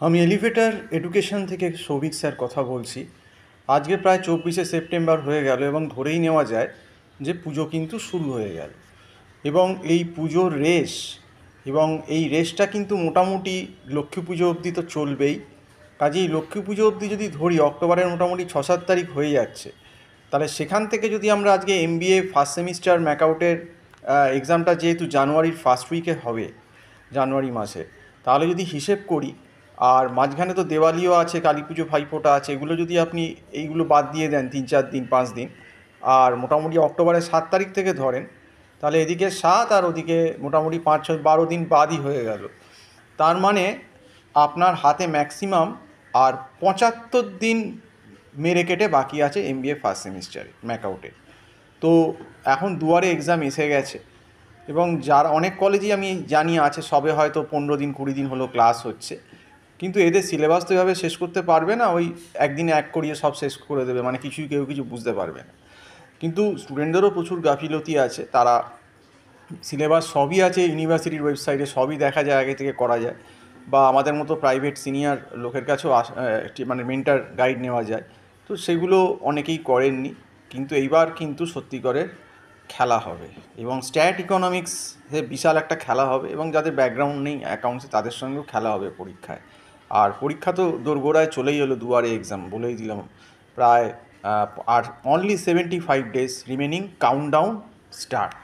আমি elevator education থেকে Souvik sir কথা বলছি। আজকে প্রায় 24শে সেপ্টেম্বর হয়ে গেল এবং ধরেই নেওয়া যায় যে পুজো কিন্তু শুরু হয়ে গেল। এবং এই পুজোর রেশ এবং এই রেশটা কিন্তু মোটামুটি লক্ষ্মী পুজো অবধি তো চলবেই। কাজেই লক্ষ্মী পুজো অবধি যদি ধরি অক্টোবরের মোটামুটি 6-7 তারিখ হয়ে যাচ্ছে, তাহলে সেখান থেকে যদি আমরা আজকে এমবিএ ফার্স্ট সেমিস্টার ম্যাকআউটের এক্সামটা যেহেতু জানুয়ারির ফার্স্ট উইকে হবে, জানুয়ারি মাসে, তাহলে যদি হিসেব করি, আর মাঝখানে তো দেওয়ালিও আছে, কালী পুজো, ভাইফোঁটা আছে, এগুলো যদি আপনি এইগুলো বাদ দিয়ে দেন 3-4 দিন 5 দিন, আর মোটামুটি অক্টোবরের 7 তারিখ থেকে ধরেন, তাহলে এদিকে 7 আর ওদিকে মোটামুটি 5-6-12 দিন বাদই হয়ে গেল। তার মানে আপনার হাতে ম্যাক্সিমাম আর 75 দিন মেরে কেটে বাকি আছে এমবিএ ফার্স্ট সেমিস্টারে ম্যাকআউটে। তো এখন দুয়ারে এক্সাম এসে গেছে এবং যার অনেক কলেজেই আমি জানি আছে সবে হয়তো 15 দিন 20 দিন হলো ক্লাস হচ্ছে, কিন্তু এদের সিলেবাস তো এভাবে শেষ করতে পারবে না, ওই একদিনে এক করিয়ে সব শেষ করে দেবে, মানে কিছুই কেউ কিছু বুঝতে পারবে না। কিন্তু স্টুডেন্টদেরও প্রচুর গাফিলতি আছে, তারা সিলেবাস সবই আছে ইউনিভার্সিটির ওয়েবসাইটে, সবই দেখা যায়, আগে থেকে করা যায়, বা আমাদের মতো প্রাইভেট সিনিয়র লোকের কাছেও মানে মেন্টার গাইড নেওয়া যায়। তো সেগুলো অনেকেই করেননি, কিন্তু এইবার কিন্তু সত্যি করে খেলা হবে এবং স্ট্যাট ইকোনমিক্সে বিশাল একটা খেলা হবে, এবং যাদের ব্যাকগ্রাউন্ড নেই অ্যাকাউন্টসে তাদের সঙ্গেও খেলা হবে পরীক্ষায়। আর পরীক্ষা তো দোরগোড়ায় চলেই এলো, দুয়ারে এক্সাম বলেই দিলাম প্রায়। আর only 75 days remaining, countdown start.